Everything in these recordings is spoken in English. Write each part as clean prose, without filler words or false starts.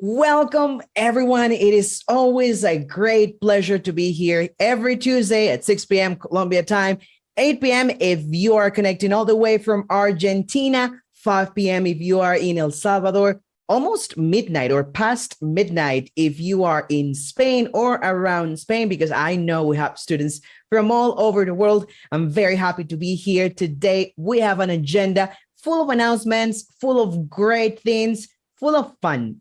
Welcome, everyone. It is always a great pleasure to be here every Tuesday at 6 p.m. Colombia time, 8 p.m. if you are connecting all the way from Argentina, 5 p.m. if you are in El Salvador, almost midnight or past midnight if you are in Spain or around Spain, because I know we have students from all over the world. I'm very happy to be here today. We have an agenda full of announcements, full of great things, full of fun.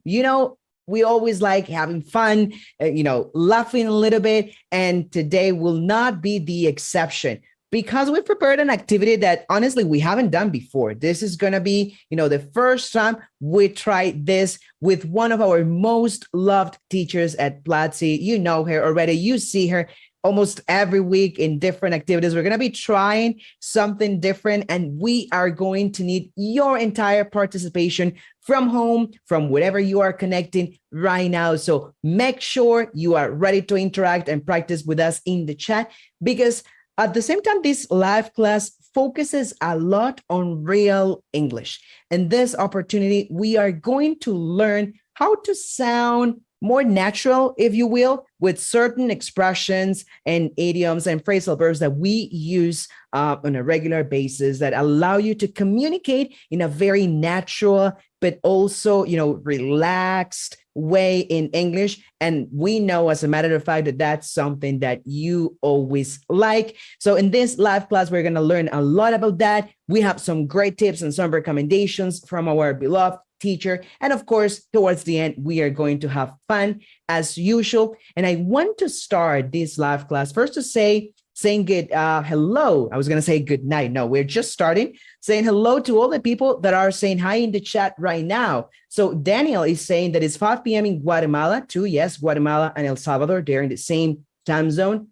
We always like having fun, laughing a little bit. And today will not be the exception because we've prepared an activity that honestly we haven't done before. This is going to be, the first time we try this with one of our most loved teachers at Platzi. You know her already. You see her almost every week in different activities. We're going to be trying something different, and we are going to need your entire participation from home, from wherever you are connecting right now. So make sure you are ready to interact and practice with us in the chat, because at the same time, this live class focuses a lot on real English. In this opportunity, we are going to learn how to sound more natural, if you will, with certain expressions and idioms and phrasal verbs that we use on a regular basis that allow you to communicate in a very natural, but also, relaxed way in English. And we know, as a matter of fact, that that's something that you always like. So in this live class, we're going to learn a lot about that. We have some great tips and some recommendations from our beloved teacher. And of course, towards the end, we are going to have fun as usual. And I want to start this live class first to saying good hello. I was going to say good night. No, we're just starting saying hello to all the people that are saying hi in the chat right now. So Daniel is saying that it's 5 p.m. in Guatemala too. Yes, Guatemala and El Salvador, they're in the same time zone.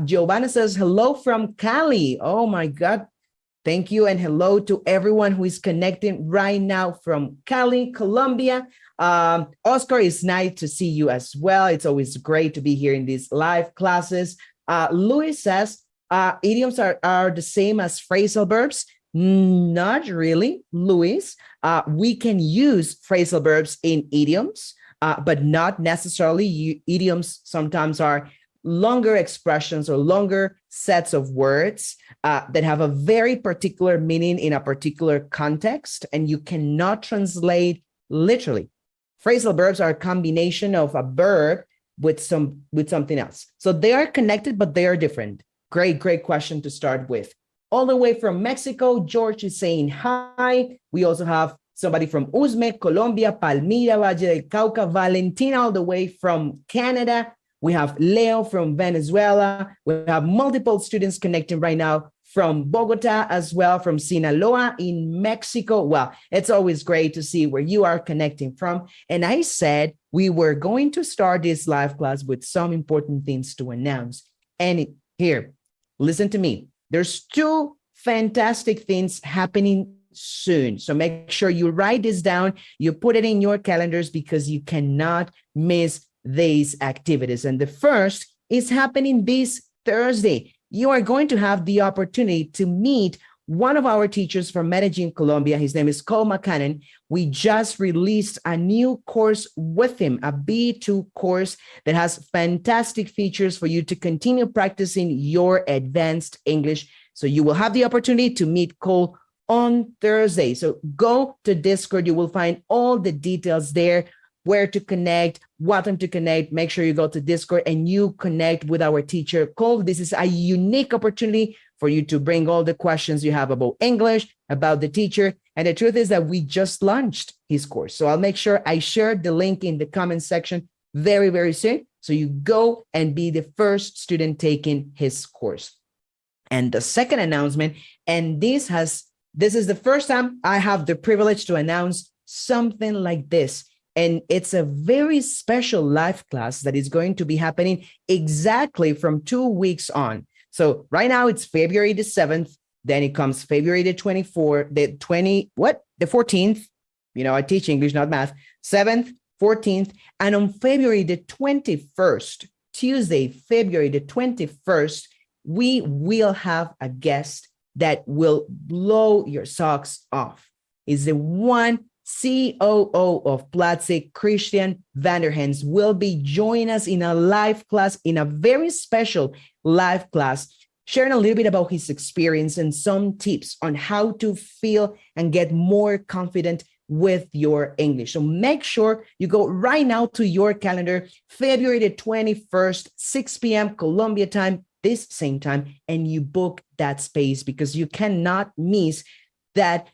Giovanna says hello from Cali. Oh my God. Thank you, and hello to everyone who is connecting right now from Cali, Colombia. Oscar, it's nice to see you as well. It's always great to be here in these live classes. Luis says, idioms are the same as phrasal verbs. Not really, Luis. We can use phrasal verbs in idioms, but not necessarily. Idioms sometimes are longer expressions or longer sets of words that have a very particular meaning in a particular context, and you cannot translate literally. Phrasal verbs are a combination of a verb with something else. So they are connected, but they are different. Great question to start with. All the way from Mexico, George is saying hi. We also have somebody from Usme, Colombia, Palmira, Valle del Cauca, Valentina, all the way from Canada. We have Leo from Venezuela. We have multiple students connecting right now from Bogota as well, from Sinaloa in Mexico. Well, it's always great to see where you are connecting from. And I said we were going to start this live class with some important things to announce. And here, listen to me. There's two fantastic things happening soon. So make sure you write this down. You put it in your calendars because you cannot miss these activities. And the first is happening this Thursday. You are going to have the opportunity to meet one of our teachers from Medellin, Colombia. His name is Cole McCannon. We just released a new course with him, a B2 course that has fantastic features for you to continue practicing your advanced English. So you will have the opportunity to meet Cole on Thursday. So go to Discord. You will find all the details there, where to connect, what time to connect. Make sure you go to Discord and you connect with our teacher, Cole. This is a unique opportunity for you to bring all the questions you have about English, about the teacher. And the truth is that we just launched his course. So I'll make sure I share the link in the comment section very, very soon. So you go and be the first student taking his course. And the second announcement, and this is the first time I have the privilege to announce something like this. And it's a very special live class that is going to be happening exactly from 2 weeks on. So right now it's February the 7th. Then it comes February the 24th, the 14th. I teach English, not math. 7th, 14th. And on February the 21st, Tuesday, February the 21st, we will have a guest that will blow your socks off. Is the one COO of Platzi, Christian Vanderhans, will be joining us in a live class, in a very special live class, sharing a little bit about his experience and some tips on how to feel and get more confident with your English. So make sure you go right now to your calendar, February the 21st, 6 p.m. Colombia time, this same time, and you book that space because you cannot miss that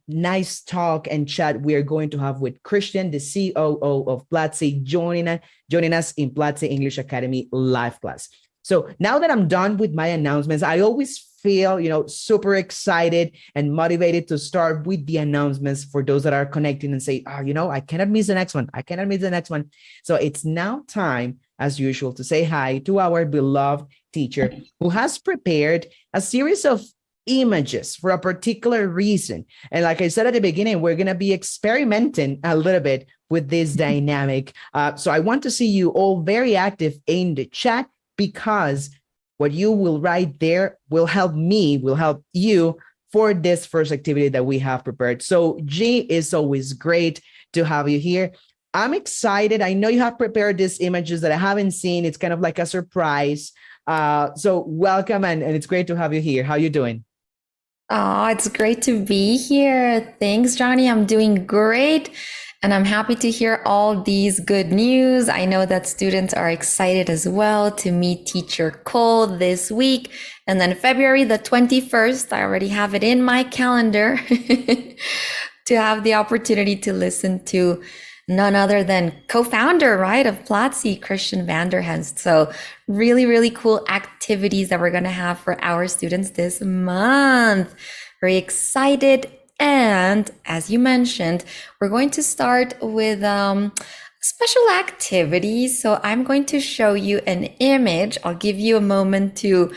nice talk and chat we're going to have with Christian, the COO of Platzi, joining us in Platzi English Academy live class. So now that I'm done with my announcements, I always feel, super excited and motivated to start with the announcements for those that are connecting and say, I cannot miss the next one. I cannot miss the next one. So it's now time, as usual, to say hi to our beloved teacher who has prepared a series of images for a particular reason. And like I said at the beginning, we're going to be experimenting a little bit with this dynamic. So I want to see you all very active in the chat, because what you will write there will help me, will help you for this first activity that we have prepared. So G, is always great to have you here. I'm excited. I know you have prepared these images that I haven't seen. It's kind of like a surprise. So welcome, and it's great to have you here. How you doing? Oh, it's great to be here. Thanks, Johnny. I'm doing great. And I'm happy to hear all these good news. I know that students are excited as well to meet Teacher Cole this week. And then February the 21st, I already have it in my calendar to have the opportunity to listen to none other than co-founder, right, of Platzi, Christian Vanderhans. So really, really cool activities that we're going to have for our students this month. Very excited. And as you mentioned, we're going to start with special activities. So I'm going to show you an image. I'll give you a moment to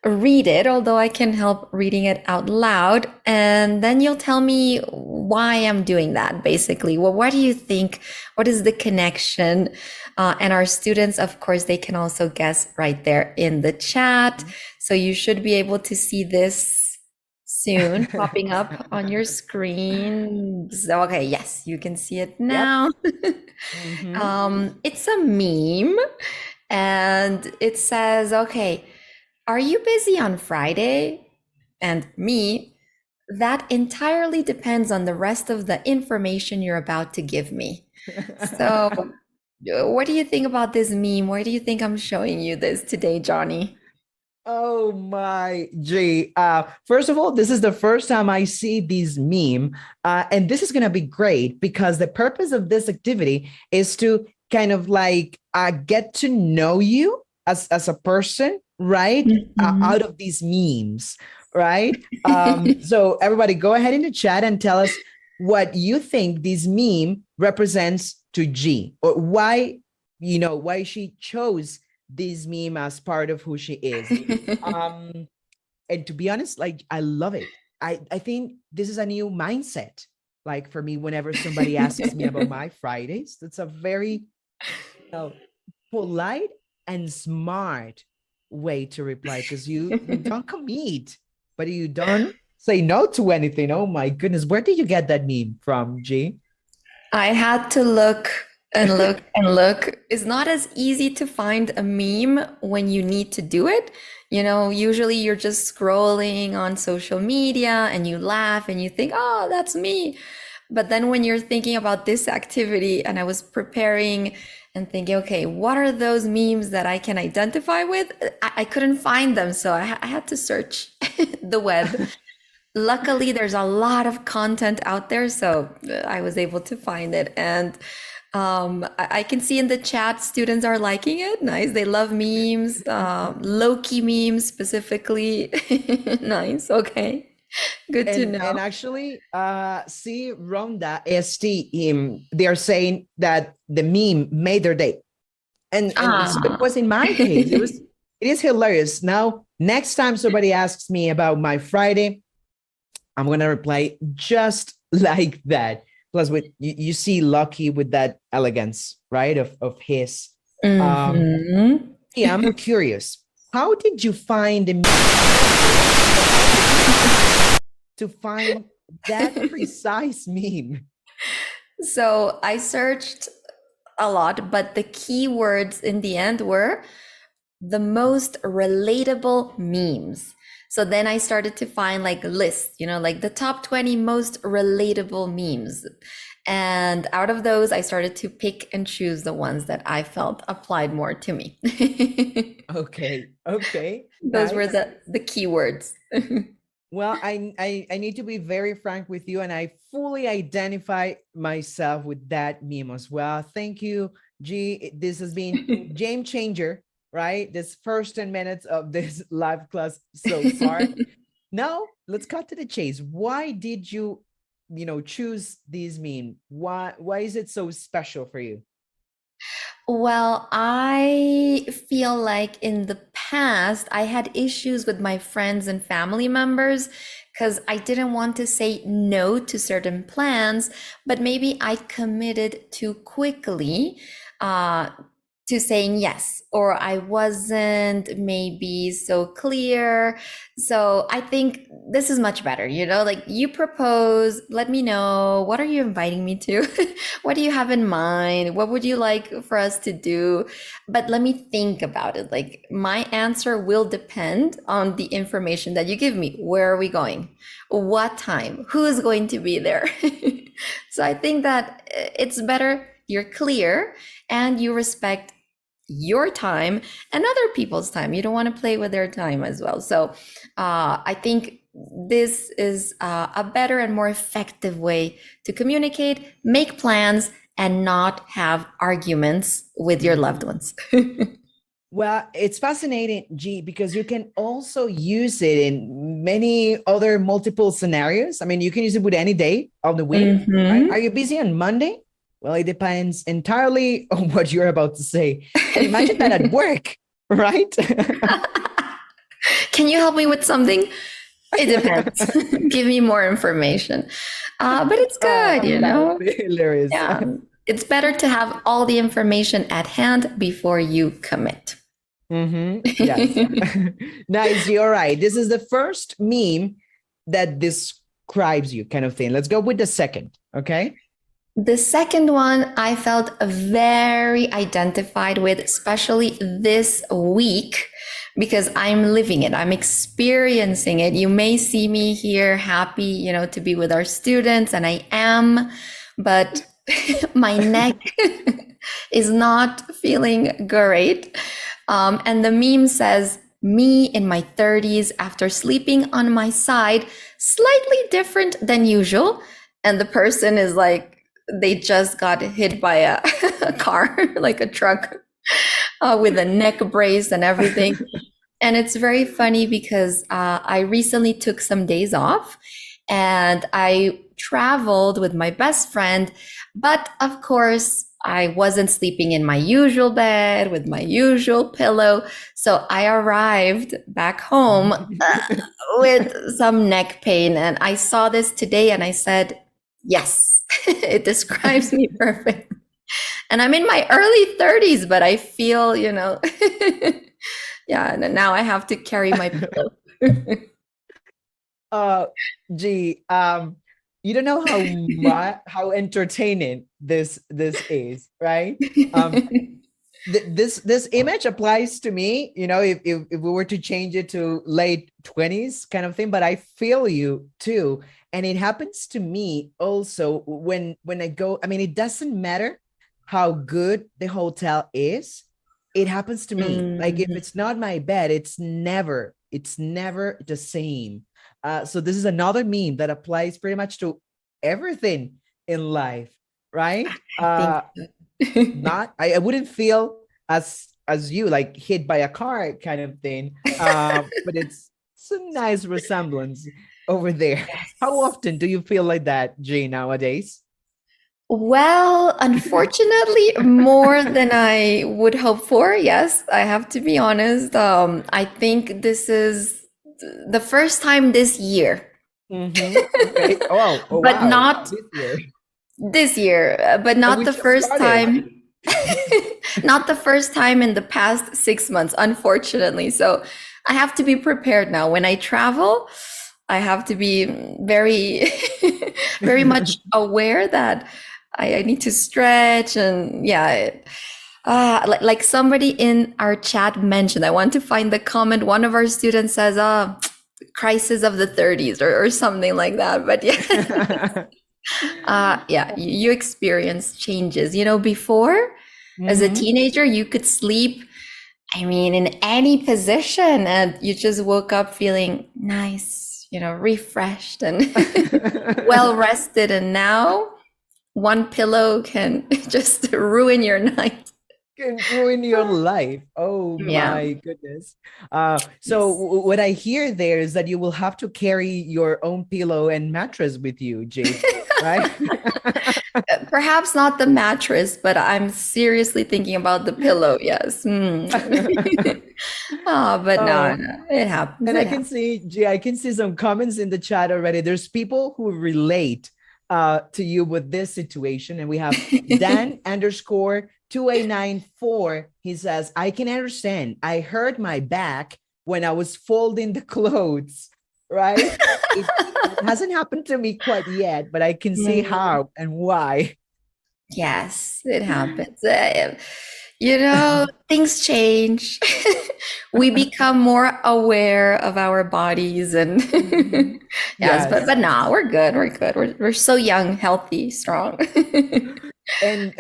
read it, although I can help reading it out loud. And then you'll tell me why I'm doing that, basically. Well, what do you think? What is the connection? And our students, of course, they can also guess right there in the chat. So you should be able to see this soon popping up on your screen. So, okay, yes, you can see it now. Yep. It's a meme, and it says, okay, are you busy on Friday? And me, that entirely depends on the rest of the information you're about to give me. So what do you think about this meme? Why do you think I'm showing you this today, Johnny? Oh my G. First of all, this is the first time I see this meme. And this is going to be great because the purpose of this activity is to kind of like get to know you as a person, right? Out of these memes, right? So everybody go ahead in the chat and tell us what you think this meme represents to G, or why she chose this meme as part of who she is. And to be honest, like, I love it. I think this is a new mindset. Like for me, whenever somebody asks me about my Fridays, that's a very polite and smart way to reply, because you don't commit, but you don't say no to anything. Oh my goodness. Where did you get that meme from, G? I had to look and look and look. It's not as easy to find a meme when you need to do it. Usually you're just scrolling on social media and you laugh and you think, oh, that's me. But then when you're thinking about this activity, and I was preparing and thinking, okay, what are those memes that I can identify with? I couldn't find them. So I had to search the web. Luckily, there's a lot of content out there, so I was able to find it. And I can see in the chat, students are liking it. Nice. They love memes, low-key memes specifically. Nice. Okay. Good to know. And actually, see, Ronda ST, they are saying that the meme made their day. And so it was in my case. It is hilarious. Now, next time somebody asks me about my Friday, I'm going to reply just like that. Plus, with you see Lucky with that elegance, right, of his. Yeah, I'm curious. How did you find to find That precise meme. So I searched a lot, but the keywords in the end were the most relatable memes. So then I started to find like lists, like the top 20 most relatable memes. And out of those, I started to pick and choose the ones that I felt applied more to me. Okay. Okay. Those were Nice. the keywords. Well, I need to be very frank with you, and I fully identify myself with that meme as well. Thank you, G. This has been game changer, right? This first 10 minutes of this live class so far. Now, let's cut to the chase. Why did you, choose this meme? Why is it so special for you? Well, I feel like in the past, I had issues with my friends and family members because I didn't want to say no to certain plans, but maybe I committed too quickly. Uh, to saying yes, or I wasn't maybe so clear. So I think this is much better, like you propose, let me know, what are you inviting me to? What do you have in mind? What would you like for us to do? But let me think about it. Like my answer will depend on the information that you give me. Where are we going? What time? Who is going to be there? So I think that it's better you're clear and you respect your time and other people's time. You don't want to play with their time as well. So I think this is a better and more effective way to communicate, make plans, and not have arguments with your loved ones. Well, it's fascinating, G, because you can also use it in many other multiple scenarios. I mean, you can use it with any day of the week, right? Are you busy on Monday? Well, it depends entirely on what you're about to say. But imagine that at work, right? Can you help me with something? It depends. Give me more information. But it's good, Hilarious. Yeah. It's better to have all the information at hand before you commit. Yes. Nice. You're right. This is the first meme that describes you, kind of thing. Let's go with the second. Okay. The second one I felt very identified with, especially this week, because I'm living it. I'm experiencing it. You may see me here happy, to be with our students, and I am, but my neck is not feeling great. And the meme says, me in my 30s after sleeping on my side, slightly different than usual. And the person is like, they just got hit by a car, like a truck, with a neck brace and everything. And it's very funny because I recently took some days off and I traveled with my best friend. But of course, I wasn't sleeping in my usual bed with my usual pillow. So I arrived back home with some neck pain. And I saw this today and I said, yes, it describes me perfect. And I'm in my early 30s, but I feel, yeah, and now I have to carry my pillow. Gee, you don't know how entertaining this is, right? This image applies to me, if we were to change it to late 20s kind of thing, but I feel you too. And it happens to me also when I go, I mean, it doesn't matter how good the hotel is. It happens to me. Like if it's not my bed, it's never the same. So this is another meme that applies pretty much to everything in life, right? I wouldn't feel as you, like hit by a car kind of thing. But it's a nice resemblance over there. Yes. How often do you feel like that, Jane, nowadays? Well, unfortunately, more than I would hope for. Yes, I have to be honest. I think this is the first time this year. Okay. Oh, but wow. not this year, but not the first time. Not the first time in the past 6 months, unfortunately. So I have to be prepared now. When I travel, I have to be very, very much aware that I need to stretch and yeah. Like somebody in our chat mentioned, I want to find the comment. One of our students says, crisis of the 30s or something like that. But yeah, yeah, you experience changes. You know, before as a Mhm. teenager, you could sleep, I mean, in any position, and you just woke up feeling nice, you know, refreshed and well rested. And now one pillow can just ruin your night. Can ruin your life. Oh Yeah. my goodness. So Yes. what I hear there is that you will have to carry your own pillow and mattress with you, G, right? Perhaps not the mattress, but I'm seriously thinking about the pillow. Yes. Oh, but no, Oh, no, it happens. and It I can happens. see, G, I can see some comments in the chat already. There's people who relate to you with this situation. And we have Dan underscore 2894. He says, I can understand. I hurt my back when I was folding the clothes, right? It hasn't happened to me quite yet, but I can see Mm, how and why. yes, it happens. You know, things change. We become more aware of our bodies and Mhm. yes, Yes. but no, we're good. We're good. We're so young, healthy, strong. And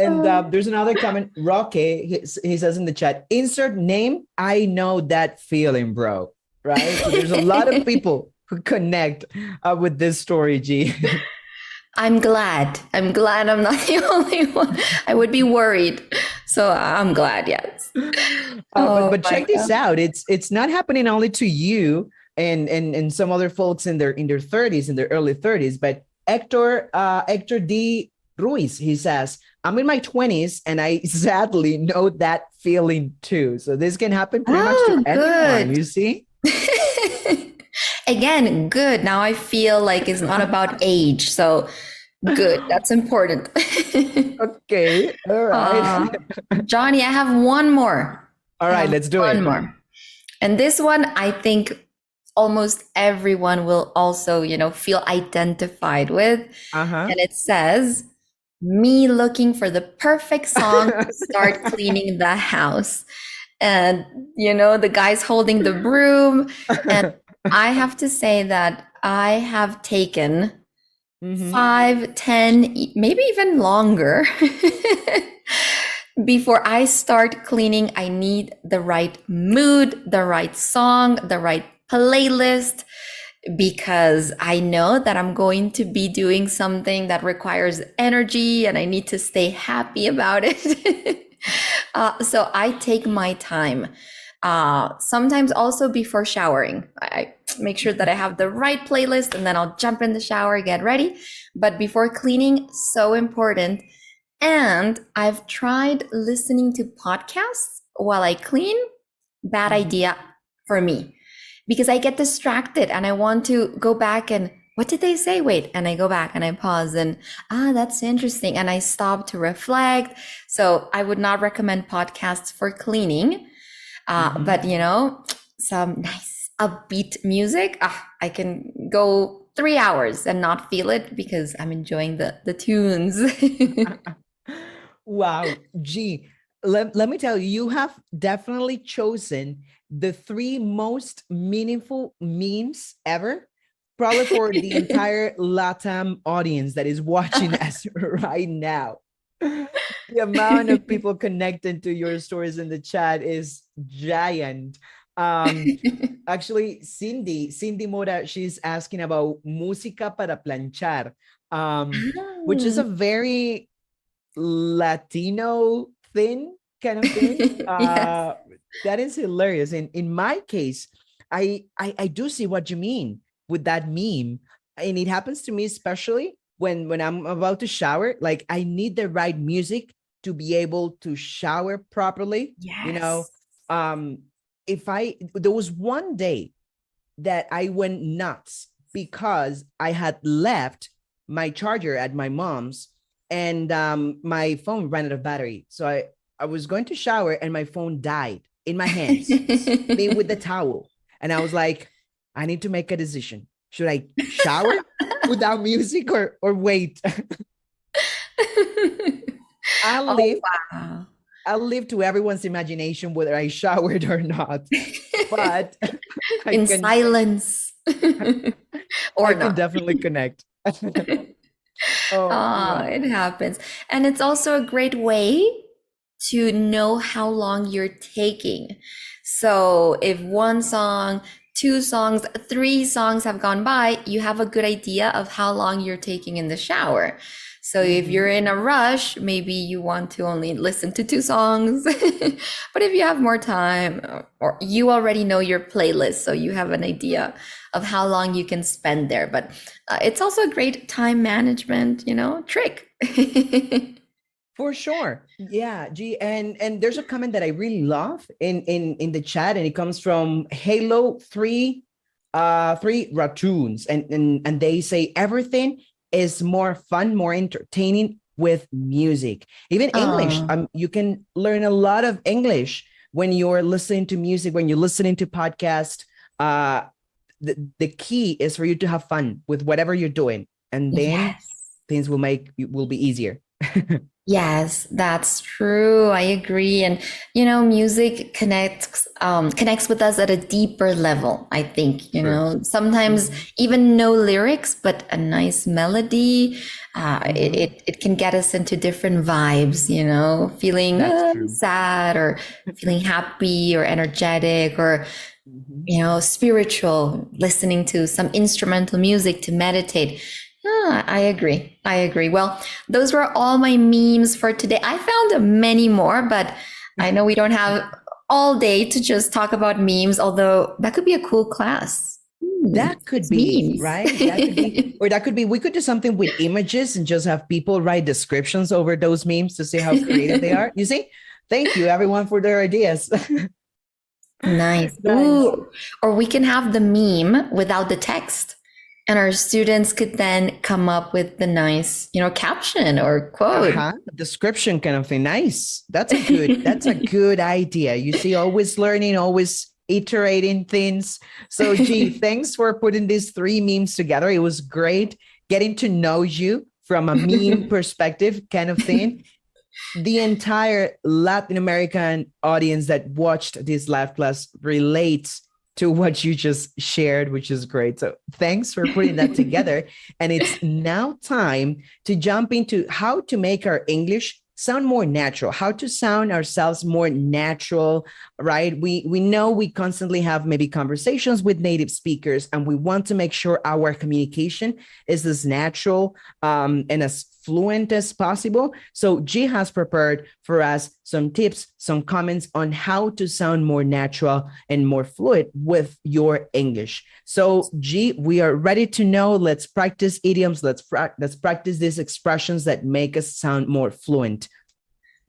there's another comment. Rocky, he says in the chat, insert name. I know that feeling, bro. Right. So there's a lot of people who connect with this story, G. I'm glad. I'm glad I'm not the only one. I would be worried. So I'm glad, yes. But Oh but my check this God. out. It's not happening only to you and some other folks in their 30s, in their early 30s. But Hector D. Ruiz, he says, I'm in my 20s and I sadly know that feeling too. So this can happen pretty much to Oh, anyone, good. you see? Again, good. Now I feel like it's not about age. So good. That's important. Okay. All right. uh, Johnny, I have one more. All I right, have let's do one it. more. And this one, I think almost everyone will also, you know, feel identified with. Uh-huh. And it says, me looking for the perfect song to start cleaning the house. And, you know, the guy's holding the broom. And I have to say that I have taken Mm-hmm. 5, 10, maybe even longer. Before I start cleaning, I need the right mood, the right song, the right playlist, because I know that I'm going to be doing something that requires energy and I need to stay happy about it. So I take my time. Sometimes also before showering, I make sure that I have the right playlist and then I'll jump in the shower, get ready. But before cleaning, so important. And I've tried listening to podcasts while I clean. Bad Mm-hmm. idea for me because I get distracted and I want to go back and what did they say? Wait, and I go back and I pause and that's interesting. And I stop to reflect. So I would not recommend podcasts for cleaning. Mm-hmm. But you know, some nice upbeat music. I can go 3 hours and not feel it because I'm enjoying the tunes. Wow. Gee, let me tell you, you have definitely chosen the three most meaningful memes ever, probably for the entire LATAM audience that is watching us right now. The amount of people connected to your stories in the chat is giant. Um, Actually, Cindy Mora, she's asking about música para planchar, which is a very Latino thing, kind of thing. Yes. That is hilarious. And in my case, I do see what you mean with that meme. And it happens to me, especially when I'm about to shower. Like I need the right music to be able to shower properly. You know, Yes. um, if there was one day that I went nuts because I had left my charger at my mom's and my phone ran out of battery. So I was going to shower and my phone died in my hands, me with the towel. And I was like, I need to make a decision. Should I shower without music or wait? I'll Oh, leave. wow. I'll leave to everyone's imagination whether I showered or not. But I In can silence I or can not. definitely connect. Oh Ah, yeah. it happens. And it's also a great way to know how long you're taking. So if one song, two songs, three songs have gone by, you have a good idea of how long you're taking in the shower. So if you're Mhm. in a rush, maybe you want to only listen to two songs. But if you have more time, or you already know your playlist, so you have an idea of how long you can spend there. But it's also a great time management, trick. For sure. Yeah, G, and there's a comment that I really love in the chat, and it comes from Halo 3 3 raccoons, and they say everything is more fun, more entertaining with music. Even English. Oh. You can learn a lot of English when you're listening to music, when you're listening to podcast. Uh the key is for you to have fun with whatever you're doing, and then Yes. things will be easier. Yes, that's true. I agree. And music connects with us at a deeper level, I think. True. Sometimes Mhm. even no lyrics, but a nice melody, it, Mhm. it it can get us into different vibes, feeling That's true. sad or feeling happy or energetic or Mhm. spiritual, listening to some instrumental music to meditate. Ah, I agree. I agree. Well, those were all my memes for today. I found many more, but I know we don't have all day to just talk about memes, although that could be a cool class. That could It's be, memes. right? That could be, or that could be, we could do something with images and just have people write descriptions over those memes to see how creative they are. You see? Thank you, everyone, for their ideas. Nice. Nice. Ooh, or we can have the meme without the text. And our students could then come up with the nice, caption or quote. Uh-huh. Description kind of thing. Nice. That's a good idea. You see, always learning, always iterating things. So gee, thanks for putting these three memes together. It was great getting to know you from a meme perspective kind of thing. The entire Latin American audience that watched this live class relates to what you just shared, which is great. So thanks for putting that together. And it's now time to jump into how to make our English sound more natural, how to sound ourselves more natural, right? We know we constantly have maybe conversations with native speakers, and we want to make sure our communication is as natural and as fluent as possible. So G has prepared for us some tips, some comments on how to sound more natural and more fluid with your English. So G, we are ready to know. Let's practice idioms. Let's practice these expressions that make us sound more fluent.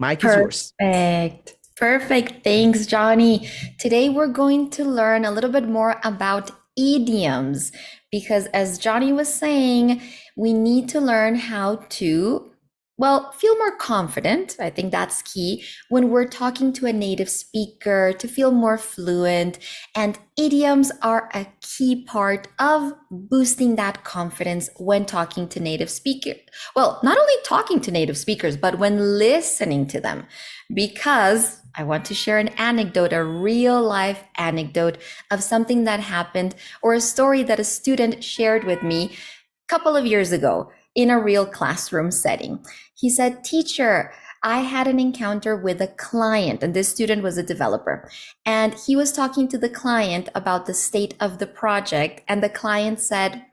Mike is yours. Perfect. Perfect. Thanks, Johnny. Today we're going to learn a little bit more about idioms because, as Johnny was saying, we need to learn how to, well, feel more confident. I think that's key when we're talking to a native speaker to feel more fluent. And idioms are a key part of boosting that confidence when talking to native speakers. Well, not only talking to native speakers, but when listening to them, because I want to share an anecdote, a real life anecdote of something that happened or a story that a student shared with me a couple of years ago in a real classroom setting. He said, "Teacher, I had an encounter with a client," and this student was a developer, and he was talking to the client about the state of the project, and the client said,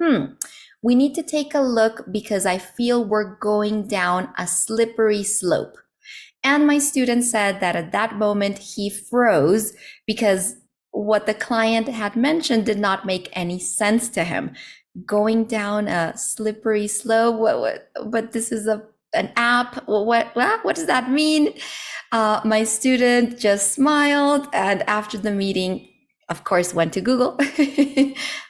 "We need to take a look because I feel we're going down a slippery slope." And my student said that at that moment he froze because what the client had mentioned did not make any sense to him. Going down a slippery slope, but this is an app. What does that mean? My student just smiled, and after the meeting, of course, went to Google.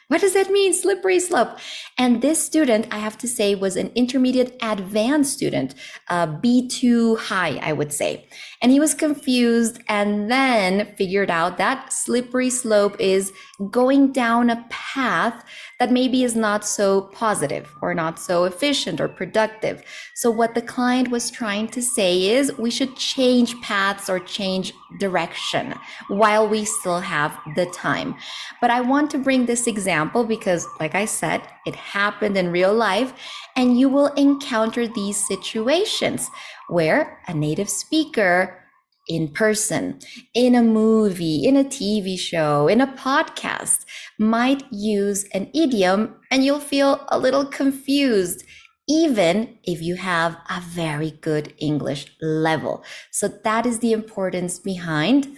What does that mean, slippery slope? And this student, I have to say, was an intermediate advanced student, B2 high, I would say. And he was confused and then figured out that slippery slope is going down a path that maybe is not so positive or not so efficient or productive. So what the client was trying to say is we should change paths or change direction while we still have the time. But I want to bring this example because, like I said, it happened in real life, and you will encounter these situations where a native speaker in person, in a movie, in a TV show, in a podcast, might use an idiom and you'll feel a little confused, even if you have a very good English level. So that is the importance behind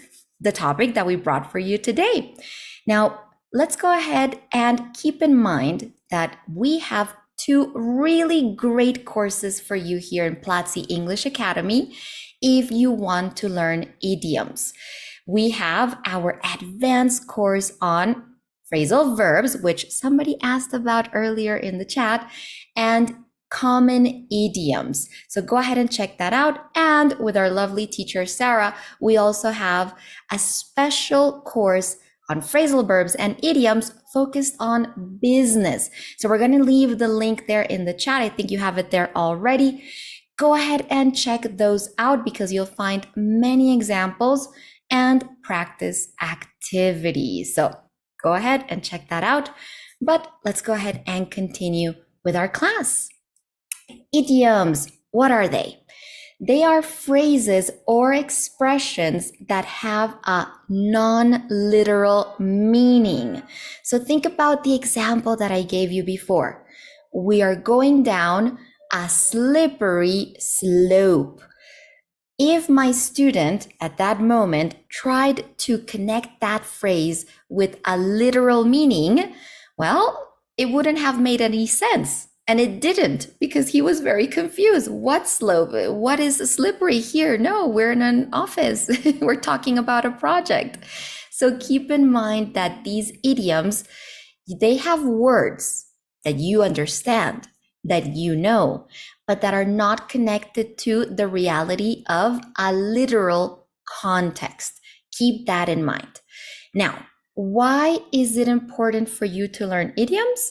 the topic that we brought for you today. Now, let's go ahead and keep in mind that we have two really great courses for you here in Platzi English Academy if you want to learn idioms. We have our advanced course on phrasal verbs, which somebody asked about earlier in the chat, and common idioms. So go ahead and check that out. And with our lovely teacher, Sarah, we also have a special course on phrasal verbs and idioms focused on business. So we're going to leave the link there in the chat. I think you have it there already. Go ahead and check those out because you'll find many examples and practice activities. So go ahead and check that out. But let's go ahead and continue with our class. Idioms, what are they? They are phrases or expressions that have a non-literal meaning. So think about the example that I gave you before. We are going down a slippery slope. If my student at that moment tried to connect that phrase with a literal meaning, well, it wouldn't have made any sense. And it didn't, because he was very confused. What slope? What is slippery here? No, we're in an office. We're talking about a project. So keep in mind that these idioms, they have words that you understand, that you know, but that are not connected to the reality of a literal context. Keep that in mind. Now, why is it important for you to learn idioms?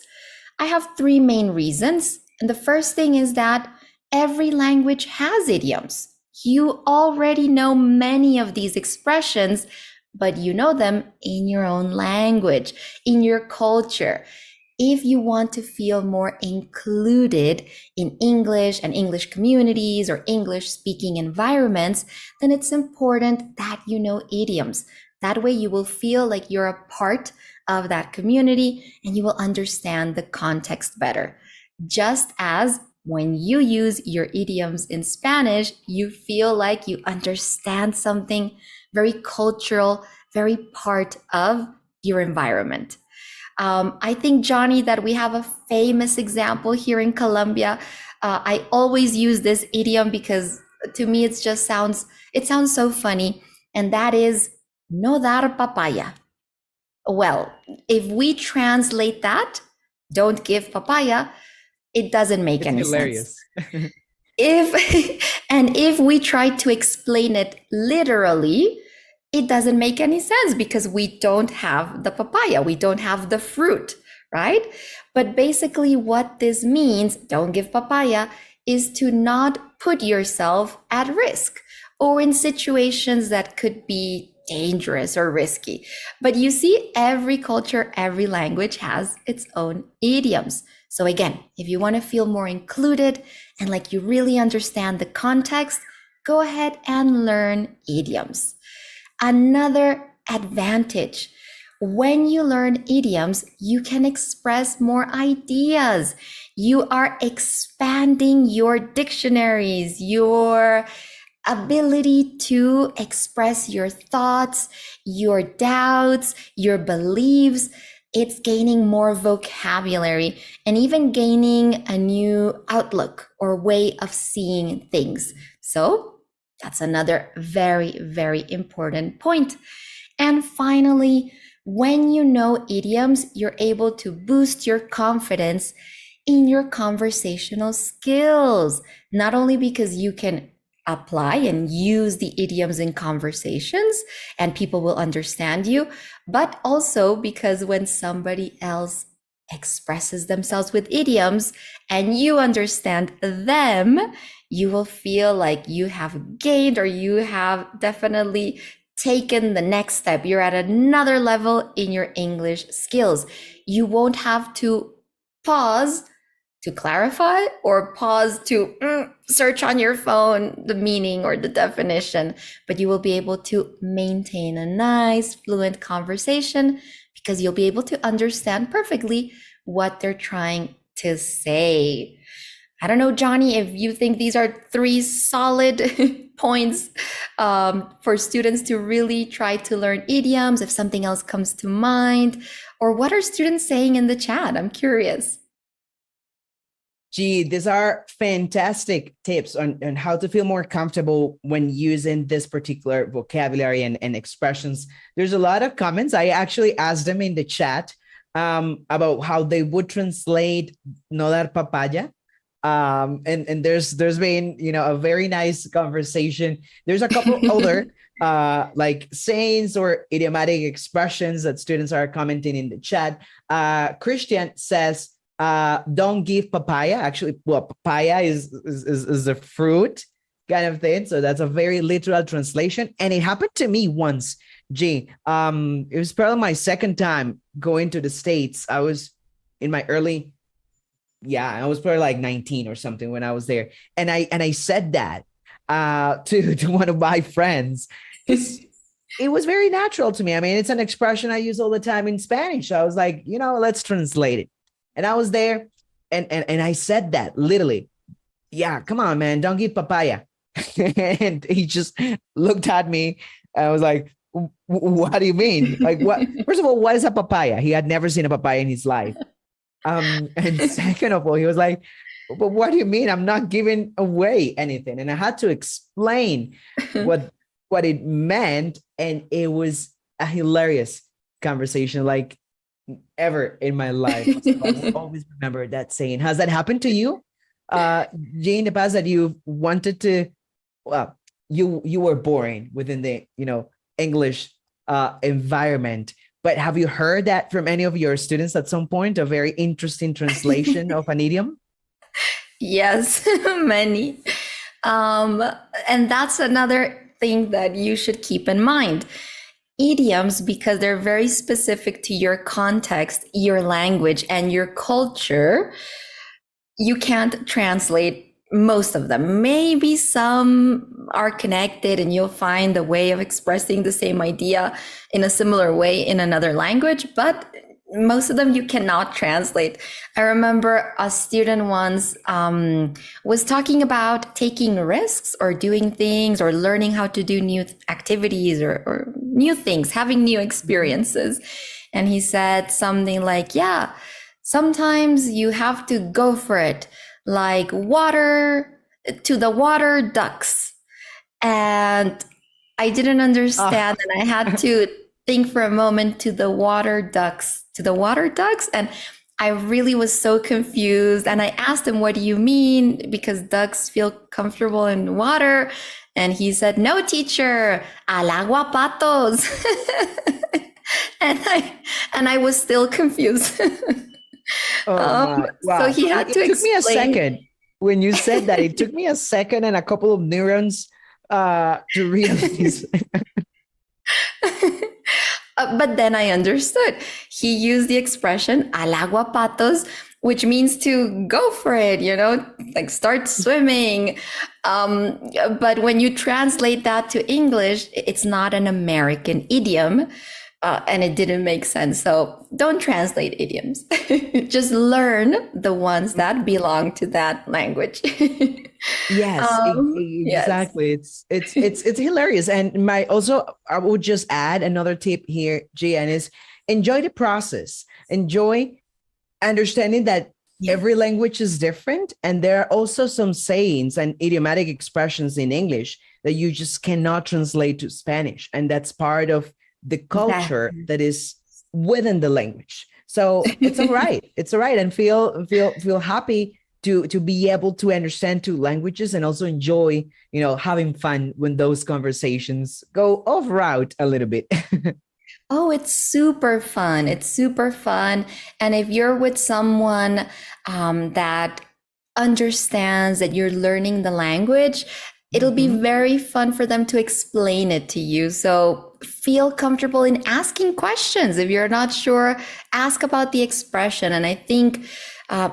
I have three main reasons. And the first thing is that every language has idioms. You already know many of these expressions, but you know them in your own language, in your culture. If you want to feel more included in English and English communities or English speaking environments, then it's important that you know idioms. That way you will feel like you're a part of that community and you will understand the context better. Just as when you use your idioms in Spanish, you feel like you understand something very cultural, very part of your environment. I think, Johnny, that we have a famous example here in Colombia. I always use this idiom because to me it sounds so funny, and that is no dar papaya. Well, if we translate that, don't give papaya, it doesn't make any sense. If we try to explain it literally, it doesn't make any sense because we don't have the papaya, we don't have the fruit, right? But basically what this means, don't give papaya, is to not put yourself at risk or in situations that could be dangerous or risky. But you see, every culture, every language has its own idioms. So again, if you want to feel more included and like you really understand the context, go ahead and learn idioms. Another advantage, when you learn idioms, you can express more ideas. You are expanding your dictionaries, your ability to express your thoughts, your doubts, your beliefs. It's gaining more vocabulary and even gaining a new outlook or way of seeing things. So that's another very, very important point. And finally, when you know idioms, you're able to boost your confidence in your conversational skills, not only because you can apply and use the idioms in conversations and people will understand you, but also because when somebody else expresses themselves with idioms and you understand them, you will feel like you have gained or you have definitely taken the next step. You're at another level in your English skills. You won't have to pause to clarify or pause to search on your phone the meaning or the definition, but you will be able to maintain a nice, fluent conversation because you'll be able to understand perfectly what they're trying to say. I don't know, Johnny, if you think these are three solid points for students to really try to learn idioms, if something else comes to mind, or what are students saying in the chat? I'm curious. Gee, these are fantastic tips on how to feel more comfortable when using this particular vocabulary and expressions. There's a lot of comments. I actually asked them in the chat about how they would translate no dar papaya. And there's been, a very nice conversation. There's a couple other like sayings or idiomatic expressions that students are commenting in the chat. Christian says, don't give papaya. Actually, well, papaya is a fruit kind of thing. So that's a very literal translation. And it happened to me once, G. It was probably my second time going to the States. I was in my I was probably like 19 or something when I was there. And I said that to one of my friends. It was very natural to me. I mean, it's an expression I use all the time in Spanish. So I was like, let's translate it. And I was there and I said that literally. Yeah, come on, man, don't give papaya. And he just looked at me. I was like, what do you mean? Like, what? First of all, what is a papaya? He had never seen a papaya in his life. And second of all, he was like, but what do you mean? I'm not giving away anything. And I had to explain what it meant. And it was a hilarious conversation, like ever in my life. So I always remember that saying. Has that happened to you, Jane, in the past, that you wanted to, well, you were born within the, English environment, but have you heard that from any of your students at some point, a very interesting translation of an idiom? Yes, many. And that's another thing that you should keep in mind. Idioms, because they're very specific to your context, your language, and your culture, you can't translate most of them. Maybe some are connected and you'll find a way of expressing the same idea in a similar way in another language, but most of them you cannot translate. I remember a student once was talking about taking risks or doing things or learning how to do new activities or new things, having new experiences. And he said something like, yeah, sometimes you have to go for it, like water to the water ducks. And I didn't understand, and I had to think for a moment, to the water ducks. And I really was so confused. And I asked him, what do you mean? Because ducks feel comfortable in water. And he said, no, teacher, al agua patos. and I was still confused. Wow. So he had to explain. It took me a second when you said that. It took me a second and a couple of neurons to realize. But then I understood. He used the expression al agua patos, which means to go for it, like start swimming. But when you translate that to English, it's not an American idiom. And it didn't make sense. So don't translate idioms. Just learn the ones that belong to that language. Yes, exactly. Yes. It's hilarious. And I would just add another tip here, Gian, is enjoy the process. Enjoy understanding that every language is different. And there are also some sayings and idiomatic expressions in English that you just cannot translate to Spanish. And that's part of the culture that is within the language. So it's all right. It's all right. And feel happy to be able to understand two languages and also enjoy, having fun when those conversations go off route a little bit. Oh, it's super fun. It's super fun. And if you're with someone that understands that you're learning the language, it'll be Mhm. very fun for them to explain it to you. So feel comfortable in asking questions. If you're not sure, ask about the expression. And I think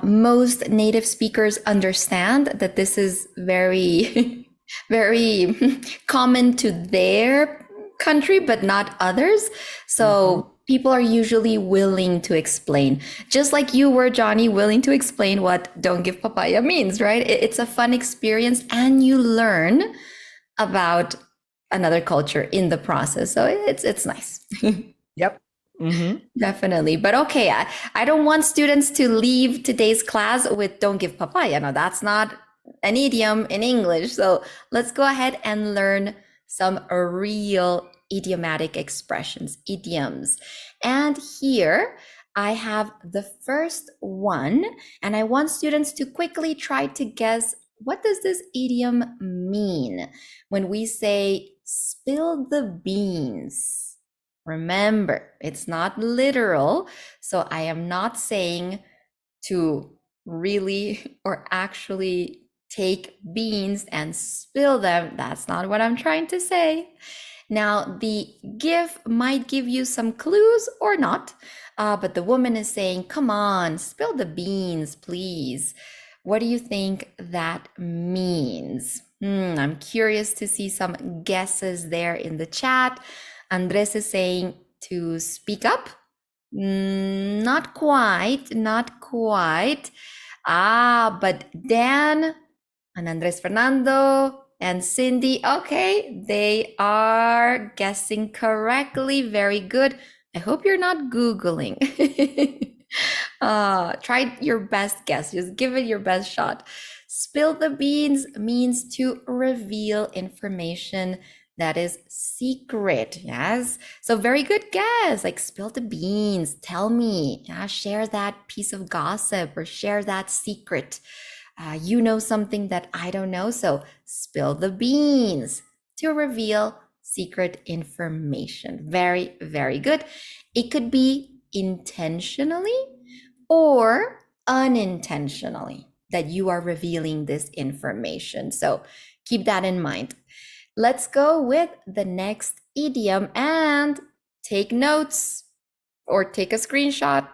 most native speakers understand that this is very, very common to their country, but not others. Mhm. So people are usually willing to explain, just like you were, Johnny, willing to explain what don't give papaya means, right? It's a fun experience and you learn about another culture in the process. So it's nice. Yep. Mhm. Definitely. But okay, I don't want students to leave today's class with don't give papaya. No, that's not an idiom in English. So let's go ahead and learn some real idiomatic expressions, idioms. And here I have the first one, and I want students to quickly try to guess, what does this idiom mean when we say spill the beans? Remember, it's not literal. So I am not saying to really or actually take beans and spill them. That's not what I'm trying to say. Now, the give might give you some clues or not, but the woman is saying, come on, spill the beans, please. What do you think that means? I'm curious to see some guesses there in the chat. Andres is saying to speak up. Not quite, not quite. But Dan and Andres Fernando and Cindy, okay, they are guessing correctly. Very good. I hope you're not Googling. Try your best guess. Just give it your best shot. Spill the beans means to reveal information that is secret. Yes. So very good guess. Like spill the beans. Tell me. Yeah, share that piece of gossip or share that secret. You know something that I don't know. So spill the beans to reveal secret information. Very, very good. It could be intentionally or unintentionally that you are revealing this information. So keep that in mind. Let's go with the next idiom and take notes or take a screenshot.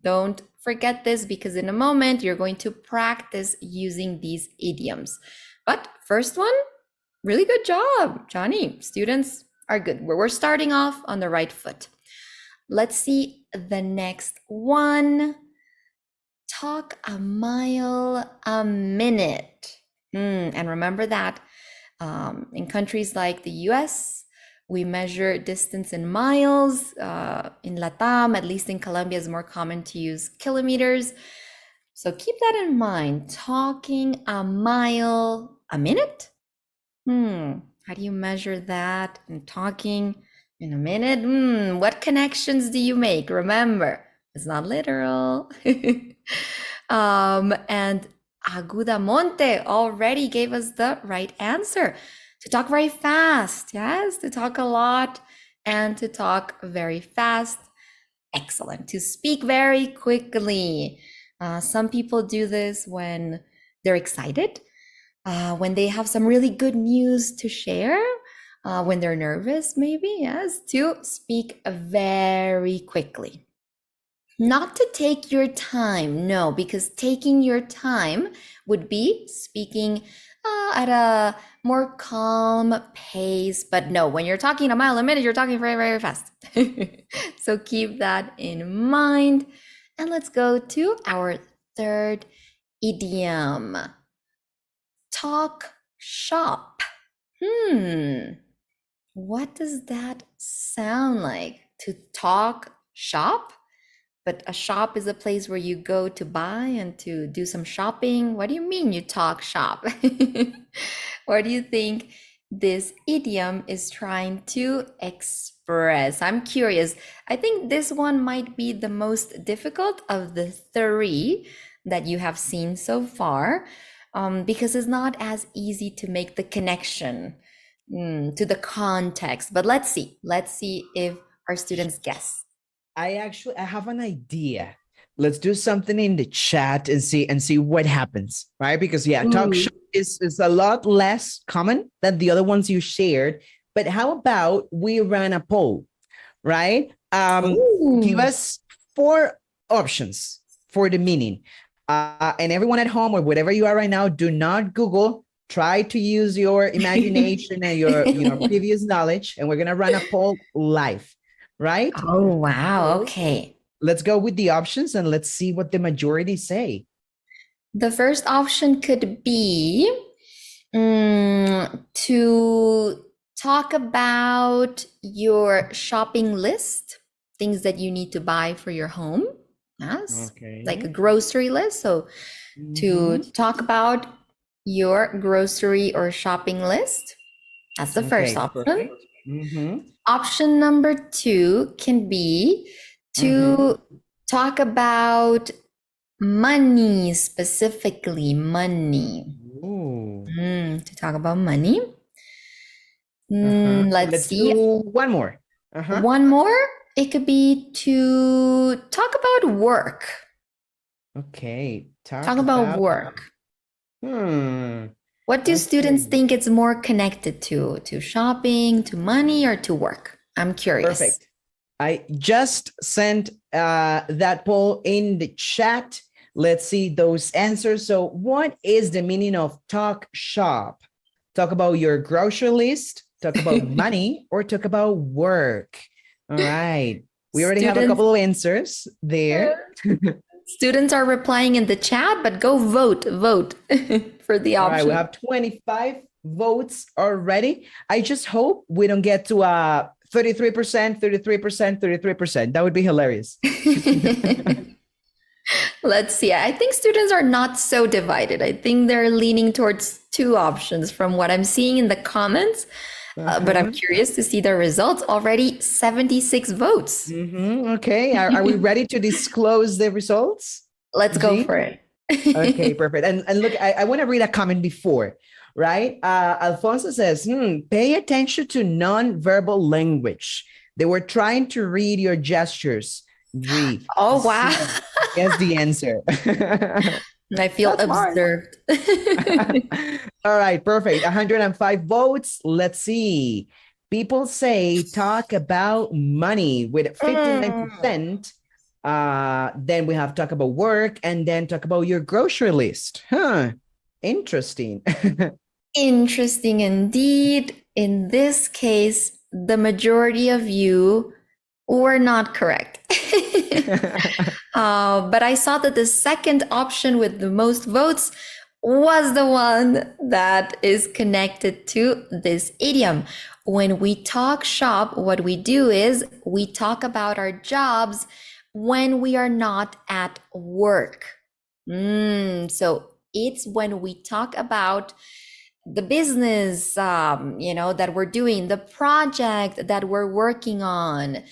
Don't forget this because in a moment you're going to practice using these idioms. But first one, really good job, Johnny. Students are good. We're starting off on the right foot. Let's see the next one. Talk a mile a minute. And remember that in countries like the US, we measure distance in miles. In Latam, at least in Colombia, it's more common to use kilometers. So keep that in mind. Talking a mile a minute? How do you measure that? And talking in a minute? What connections do you make? Remember, it's not literal. And Agudamonte already gave us the right answer. To talk very fast, yes, to talk a lot and to talk very fast. Excellent. To speak very quickly. Some people do this when they're excited, when they have some really good news to share, when they're nervous, maybe, yes, to speak very quickly. Not to take your time, no, because taking your time would be speaking at a more calm pace. But no, when you're talking a mile a minute, you're talking very, very fast. So keep that in mind. And let's go to our third idiom. Talk shop. What does that sound like? To talk shop? But a shop is a place where you go to buy and to do some shopping. What do you mean you talk shop? What do you think this idiom is trying to express? I'm curious. I think this one might be the most difficult of the three that you have seen so far, because it's not as easy to make the connection to the context. But let's see. Let's see if our students guess? I have an idea. Let's do something in the chat and see what happens, right? Because talk show is a lot less common than the other ones you shared. But how about we run a poll, right? Give us 4 options for the meaning. And everyone at home or whatever you are right now, do not Google. Try to use your imagination and your previous knowledge, and we're gonna run a poll live, right? Oh, wow. Okay. Let's go with the options and let's see what the majority say. The first option could be to talk about your shopping list, things that you need to buy for your home. Yes. Okay. Like a grocery list. So to talk about your grocery or shopping list. That's the first option. Option number 2 can be to talk about money, specifically money. To talk about money. Let's see. Do one more. One more. It could be to talk about work. Okay. Talk about work. What do students think it's more connected to? To shopping, to money, or to work? I'm curious. Perfect. I just sent that poll in the chat. Let's see those answers. So what is the meaning of talk shop? Talk about your grocery list, talk about money, or talk about work? All right. We already have a couple of answers there. Students are replying in the chat, but go vote for the option. All right, we have 25 votes already. I just hope we don't get to 33%, 33%, 33%. That would be hilarious. Let's see. I think students are not so divided. I think they're leaning towards 2 options from what I'm seeing in the comments. But I'm curious to see the results. Already 76 votes. Okay. Are we ready to disclose the results? Let's go for it. Okay, perfect. And look, I want to read a comment before, right? Alfonso says, pay attention to nonverbal language. They were trying to read your gestures. Oh, wow. Guess the answer. I feel observed. All right, perfect. 105 votes. Let's see. People say talk about money with 59%. Then we have talk about work and then talk about your grocery list. Interesting. Interesting indeed. In this case, the majority of you were not correct. But I saw that the second option with the most votes was the one that is connected to this idiom. When we talk shop, what we do is we talk about our jobs when we are not at work. So it's when we talk about the business, that we're doing, the project that we're working on,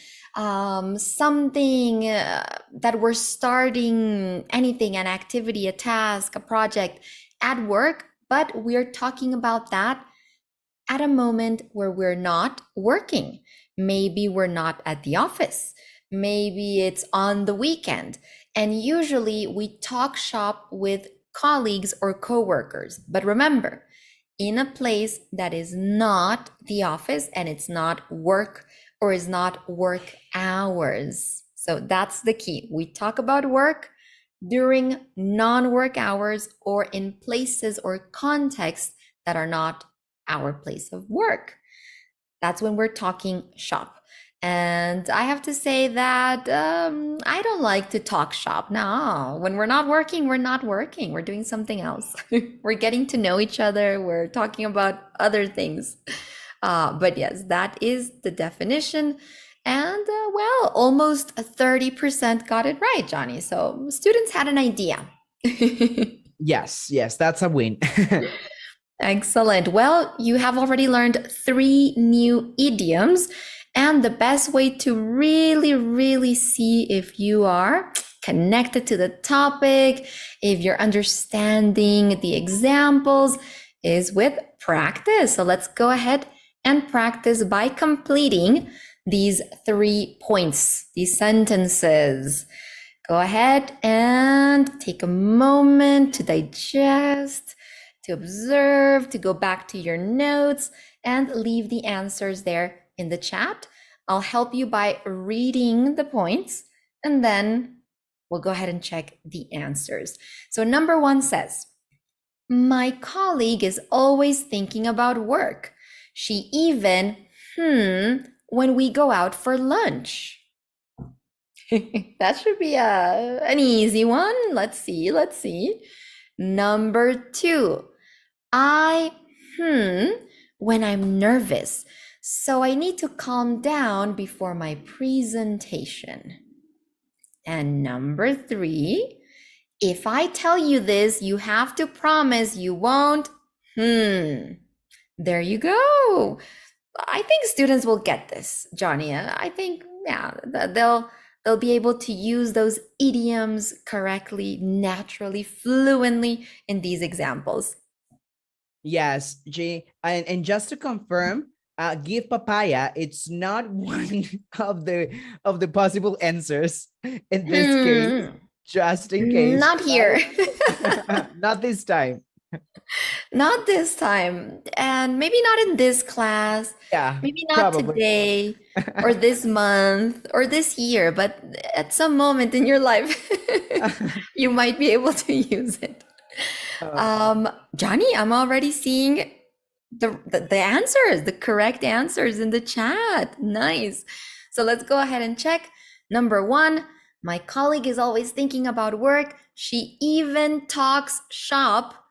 something that we're starting, anything, an activity, a task, a project at work, but we're talking about that at a moment where we're not working. Maybe we're not at the office. Maybe it's on the weekend. And usually we talk shop with colleagues or coworkers. But remember, in a place that is not the office and it's not work or is not work hours. So that's the key. We talk about work during non-work hours or in places or contexts that are not our place of work. That's when we're talking shop. And I have to say that I don't like to talk shop. No, when we're not working, we're not working. We're doing something else. We're getting to know each other. We're talking about other things. But yes, that is the definition. And well, almost 30% got it right, Johnny. So students had an idea. Yes, that's a win. Excellent. Well, you have already learned 3 new idioms. And the best way to really see if you are connected to the topic, if you're understanding the examples, is with practice. So let's go ahead and practice by completing these 3 points, these sentences. Go ahead and take a moment to digest, to observe, to go back to your notes, and leave the answers there in the chat. I'll help you by reading the points, and then we'll go ahead and check the answers. So number 1 says, my colleague is always thinking about work. She even, when we go out for lunch. That should be an easy one. Let's see. Number 2, I, when I'm nervous. So I need to calm down before my presentation. And number 3, if I tell you this, you have to promise you won't. There you go. I think students will get this, Johnny. I think, yeah, they'll be able to use those idioms correctly, naturally, fluently in these examples. Yes, G. And just to confirm, give papaya, it's not one of the possible answers in this case, just in case. Not here. Not this time. Not this time. And maybe not in this class. Yeah, maybe not probably. Today or this month or this year, but at some moment in your life, you might be able to use it. Johnny, I'm already seeing the answers, the correct answers in the chat. Nice. So let's go ahead and check. Number 1, my colleague is always thinking about work. She even talks shop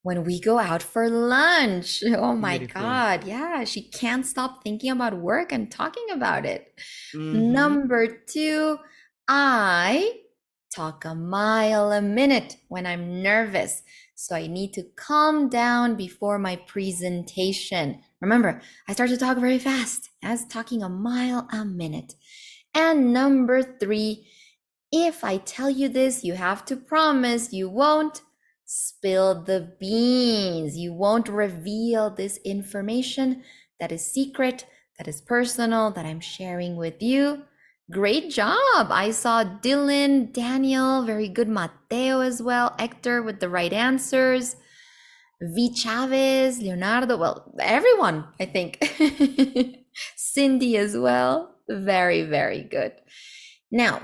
when we go out for lunch. Oh my Beautiful. God. Yeah, she can't stop thinking about work and talking about it. Number 2, I talk a mile a minute when I'm nervous. So I need to calm down before my presentation. Remember, I start to talk very fast. I was talking a mile a minute. And number 3, if I tell you this, you have to promise you won't spill the beans. You won't reveal this information that is secret, that is personal, that I'm sharing with you. Great job. I saw Dylan, Daniel, very good. Mateo as well. Hector with the right answers. V. Chavez, Leonardo, well, everyone, I think. Cindy as well. Very, very good. Now,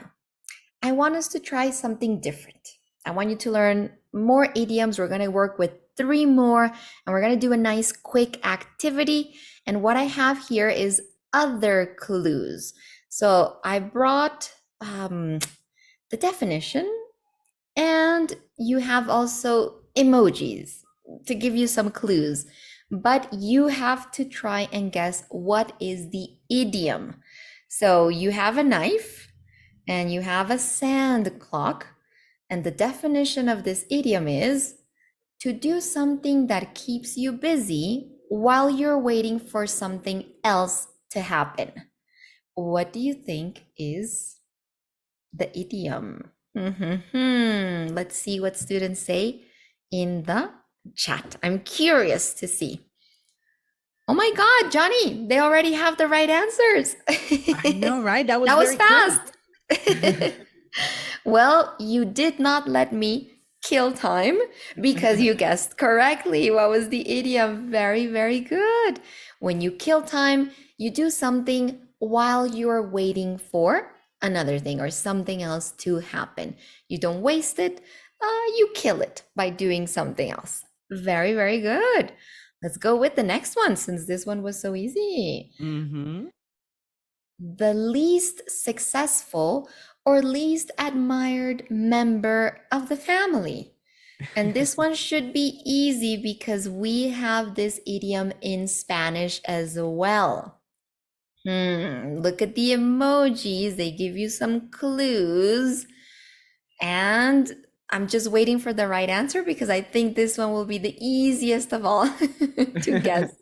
I want us to try something different. I want you to learn more idioms. We're going to work with 3 more, and we're going to do a nice quick activity. And what I have here is other clues. So I brought the definition, and you have also emojis to give you some clues. But you have to try and guess what is the idiom. So you have a knife, and you have a sand clock. And the definition of this idiom is to do something that keeps you busy while you're waiting for something else to happen. What do you think is the idiom? Let's see what students say in the chat. I'm curious to see. Oh my God, Johnny, they already have the right answers. I know, right? That was very fast. Well, you did not let me kill time because you guessed correctly. What was the idiom? Very, very good. When you kill time, you do something while you're waiting for another thing or something else to happen. You don't waste it, you kill it by doing something else. Very, very good. Let's go with the next one since this one was so easy. The least successful or least admired member of the family. And this one should be easy because we have this idiom in Spanish as well. Look at the emojis. They give you some clues. And I'm just waiting for the right answer because I think this one will be the easiest of all to guess.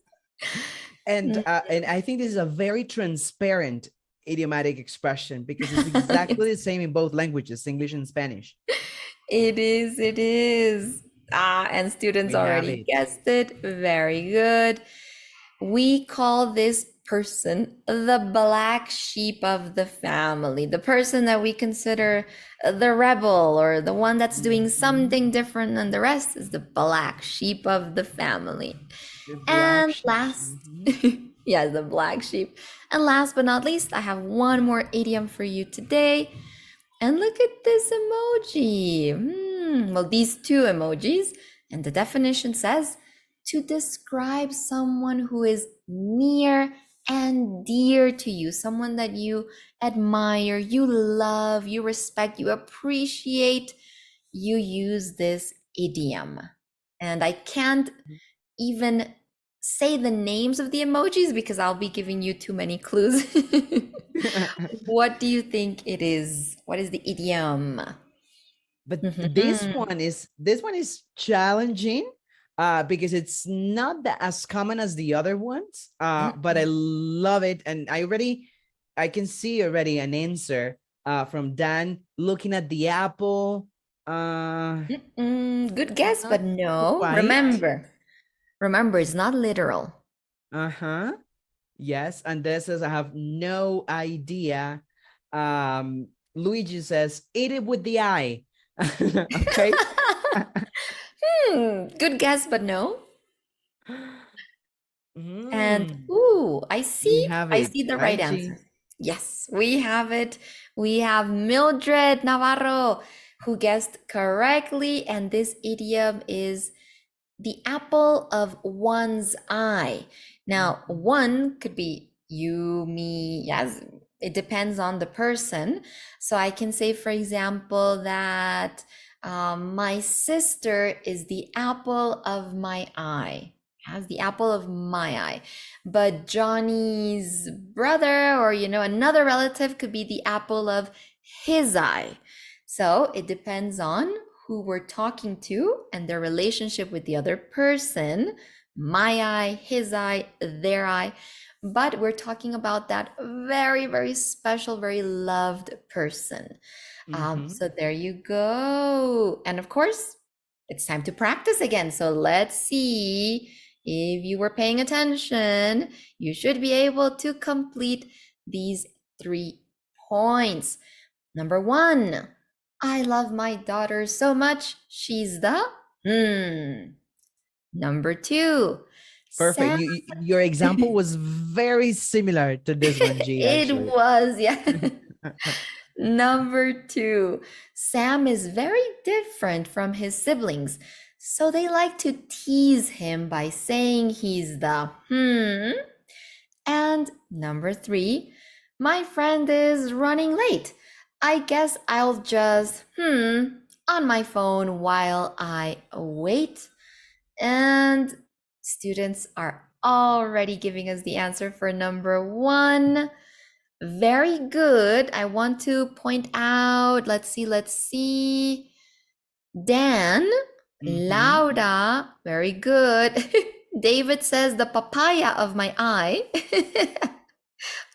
And I think this is a very transparent idiomatic expression because it's exactly the same in both languages, English and Spanish. It is. And students already guessed it. Very good. We call this person, the black sheep of the family, the person that we consider the rebel or the one that's doing Mhm. something different than the rest is the black sheep of the family. The black And sheep. last, Mhm. yes, the black sheep. And last but not least, I have one more idiom for you today. And look at this emoji. Well, these two emojis. And the definition says to describe someone who is near and dear to you, someone that you admire, you love, you respect, you appreciate, you use this idiom. And I can't even say the names of the emojis because I'll be giving you too many clues. What do you think it is? What is the idiom? But Mhm. this one is challenging because it's not as common as the other ones. But I Mm-mm. love it, and I can see already an answer from Dan looking at the apple. Good guess, Not but no. quite. Remember, it's not literal. Uh-huh. Yes, and this says I have no idea. Luigi says, eat it with the eye. Okay. Good guess, but no. And Mm, ooh, we have I it. see the right IG. answer. Yes, we have it. We have Mildred Navarro who guessed correctly, and this idiom is the apple of one's eye. Now, Mhm. one could be you, me, yes, it depends on the person. So I can say, for example, that my sister is the apple of my eye. Has the apple of my eye. But Johnny's brother or, another relative could be the apple of his eye. So it depends on who we're talking to and their relationship with the other person, my eye, his eye, their eye. But we're talking about that very, very special, very loved person. Mhm. So there you go. And of course, it's time to practice again. So let's see if you were paying attention. You should be able to complete these 3 points. Number one, I love my daughter so much. She's the Number two, Perfect. Sam. Your example was very similar to this one, G, It actually. was, yeah. Number two, Sam is very different from his siblings. So they like to tease him by saying he's the And number three, my friend is running late. I guess I'll just on my phone while I wait. And students are already giving us the answer for number one. Very good. I want to point out, let's see. Dan, Mhm. Laura, very good. David says the papaya of my eye.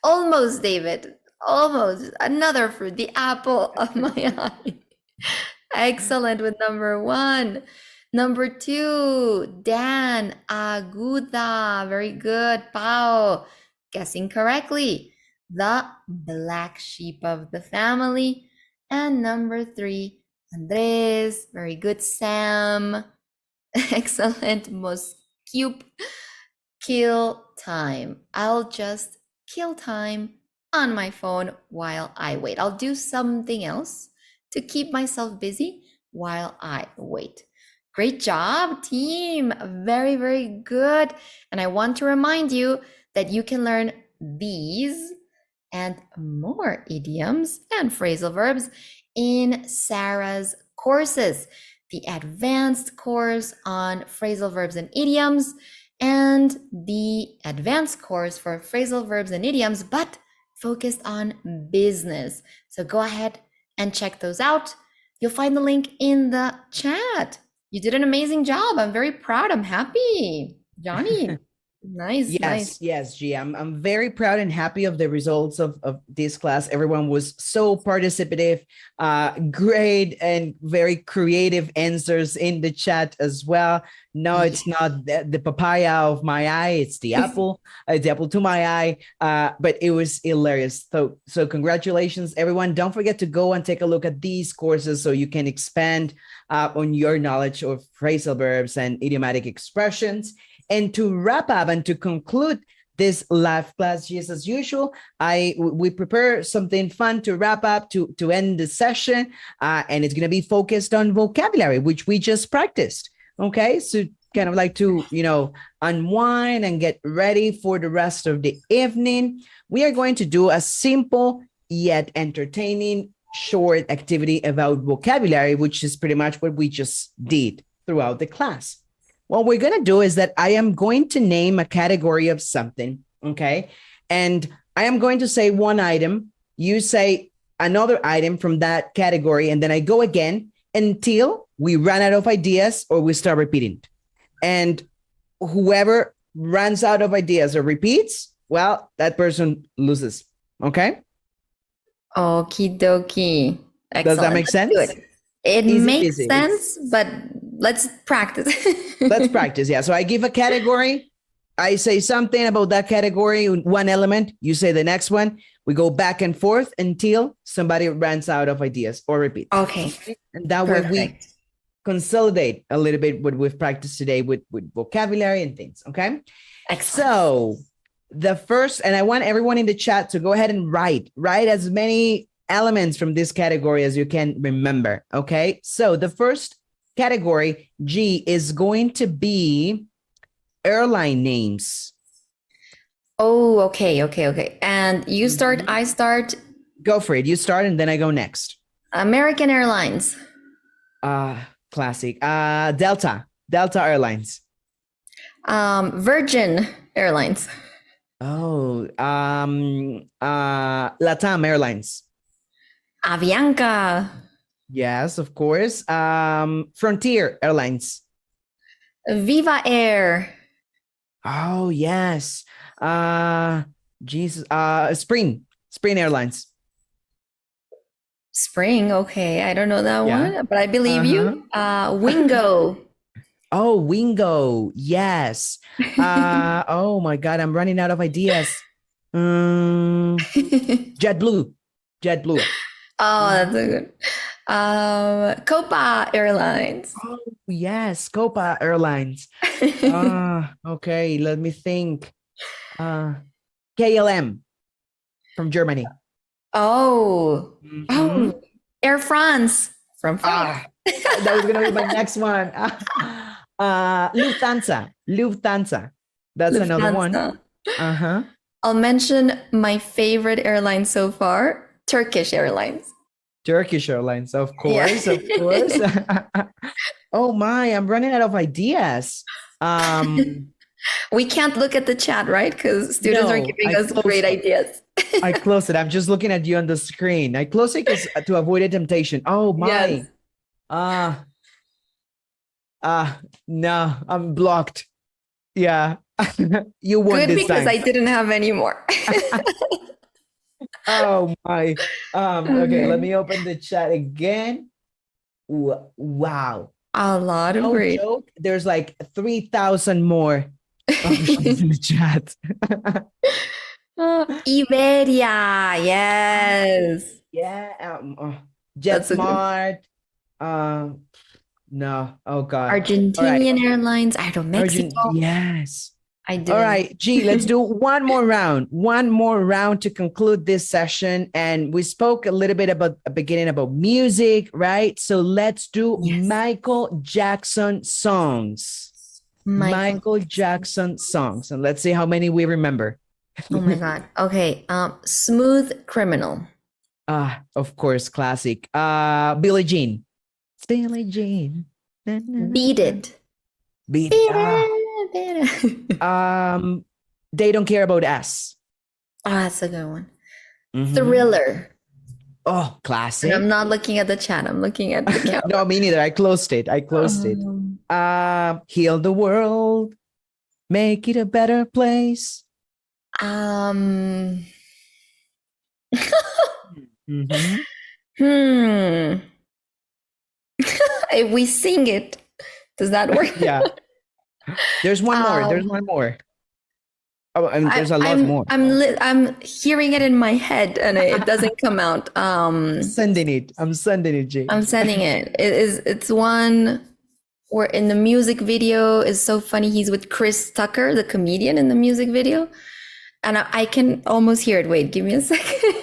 Almost, David. Almost. Another fruit, the apple of my eye. Excellent with number one. Number two, Dan, aguda. Very good. Pau, guessing correctly. The black sheep of the family. And number three, Andres. Very good, Sam. Excellent. Most cute kill time. I'll just kill time on my phone while I wait. I'll do something else to keep myself busy while I wait. Great job, team. Very, very good. And I want to remind you that you can learn these and more idioms and phrasal verbs in Sarah's courses, the advanced course on phrasal verbs and idioms, and the advanced course for phrasal verbs and idioms, but focused on business. So go ahead and check those out. You'll find the link in the chat. You did an amazing job. I'm very proud. I'm happy. Johnny. Nice, nice. Yes, G. I'm very proud and happy of the results of this class. Everyone was so participative, great and very creative answers in the chat as well. No, Yeah. it's not the papaya of my eye, it's the apple. It's the apple to my eye. But it was hilarious. So congratulations, everyone. Don't forget to go and take a look at these courses so you can expand on your knowledge of phrasal verbs and idiomatic expressions. And to wrap up and to conclude this live class, just as usual, we prepare something fun to wrap up to end the session, and it's going to be focused on vocabulary, which we just practiced. Okay, so kind of like to unwind and get ready for the rest of the evening. We are going to do a simple yet entertaining short activity about vocabulary, which is pretty much what we just did throughout the class. What we're going to do is that I am going to name a category of something, okay? And I am going to say one item. You say another item from that category, and then I go again until we run out of ideas or we start repeating. And whoever runs out of ideas or repeats, well, that person loses, okay? Okie dokie. Excellent. Does that make sense? It makes sense, but let's practice. Let's practice. Yeah. So I give a category. I say something about that category, one element. You say the next one. We go back and forth until somebody runs out of ideas or repeats. Okay. And that way we consolidate a little bit what we've practiced today with vocabulary and things. Okay. Excellent. So the first, and I want everyone in the chat to go ahead and write as many elements from this category as you can remember. Okay. So the first category, G, is going to be airline names. Oh, okay. And you start, I start. Go for it. You start and then I go next. American Airlines. Classic. Delta Airlines. Virgin Airlines. Oh, LATAM Airlines. Avianca. Yes, of course. Frontier Airlines. Viva Air. Oh, yes. Jesus. Spring Airlines. Spring. Okay. I don't know that one, but I believe you. Wingo. Oh, Wingo. Yes. Oh my God. I'm running out of ideas. JetBlue. Oh, that's a good. Copa Airlines. Oh, yes. Copa Airlines. Okay. Let me think. KLM from Germany. Oh, Air France from France. That was going to be my next one. Lufthansa. That's Lufthansa. Another one. I'll mention my favorite airline so far, Turkish Airlines. Of course. Oh my, I'm running out of ideas. We can't look at the chat, right? Because students are giving us great ideas. I close it. I'm just looking at you on the screen. I close it to avoid a temptation. Oh my. Yes. No, I'm blocked. Yeah. You won Good this because time. I didn't have any more. Oh my. Okay, let me open the chat again. Wow. A lot of great. Joke, there's like 3,000 more options in the chat. Iberia, yes. Yeah. JetSmart. No. Oh God. Argentinian Airlines. I don't know. Mexico. Yes. I do. All right, G, let's do one more round to conclude this session. And we spoke a little bit about the beginning about music, right? So let's do Michael Jackson songs. Michael Jackson songs. And let's see how many we remember. Oh my God. Okay. Smooth Criminal. Of course, classic. Billie Jean. Billie Jean. Beat It. Beat It. They Don't Care About Us. That's a good one. Thriller. Oh, classic. And I'm not looking at the chat. I'm looking at the camera. No, me neither. I closed it. Heal the World. Make it a better place. Um, Mhm. If we sing it, does that work? Yeah. There's one more. There's Um, one more. Oh, I mean, there's a lot more. I'm hearing it in my head and it doesn't come out. Sending it. I'm sending it, Jay. I'm sending it. It's one where in the music video is so funny. He's with Chris Tucker, the comedian in the music video. And I can almost hear it. Wait, give me a second.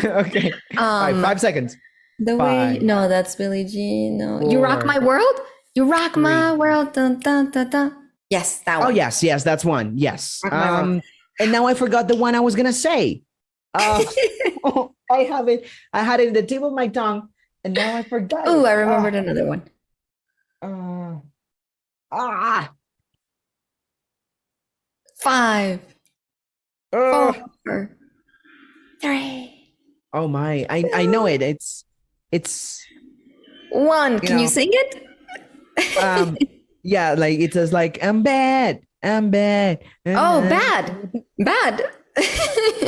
Okay. All right, 5 seconds. The way, Five, no, that's Billie Jean. No, You Rock 4, My World. You rock my 3. world. Dun, dun, dun, dun. Yes, that Oh, one. yes, that's one. Yes. Rock my world. And now I forgot the one I was gonna say. I have it. I had it in the tip of my tongue, and now I forgot. Oh, I remembered another one. Ah. 5, 4, 3. Oh my! I know it. It's 1. Can you sing it? Yeah, like it says like I'm bad. I'm bad. Oh, bad.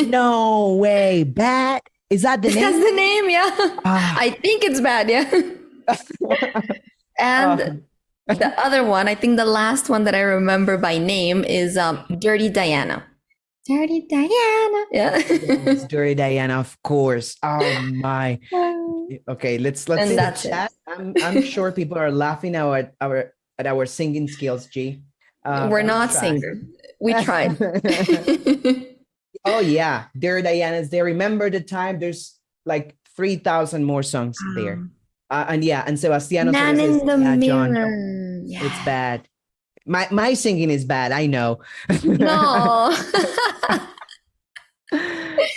No way, bad. Is that the name? That's the name, yeah. I think it's bad, yeah. And the other one, I think the last one that I remember by name is Dirty Diana. Dirty Diana. Yeah. Yes, Dirty Diana, of course. Oh my. Okay, let's see the chat. I'm sure people are laughing at our singing skills, G. We're not singers. We tried. Oh yeah, Dirty Diana's there. Remember the time? There's like 3,000 more songs there. And Sebastiano Man says, in the yeah, mirror. John, it's bad. My singing is bad, I know. No.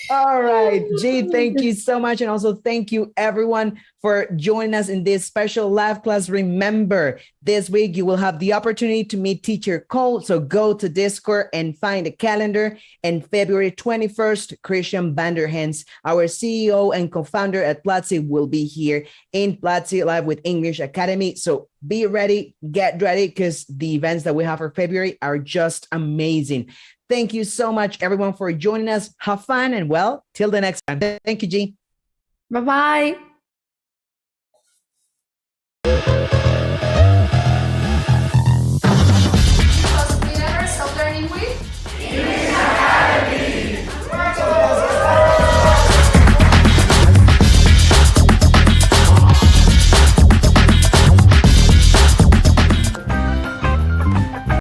All right, G, thank you so much. And also thank you everyone for joining us in this special live class. Remember, this week you will have the opportunity to meet Teacher Cole. So go to Discord and find a calendar. And February 21st, Christian Vanderhans, our CEO and co-founder at Platzi, will be here in Platzi Live with English Academy. So be ready, get ready, because the events that we have for February are just amazing. Thank you so much, everyone, for joining us. Have fun and well, till the next time. Thank you, G. Bye-bye.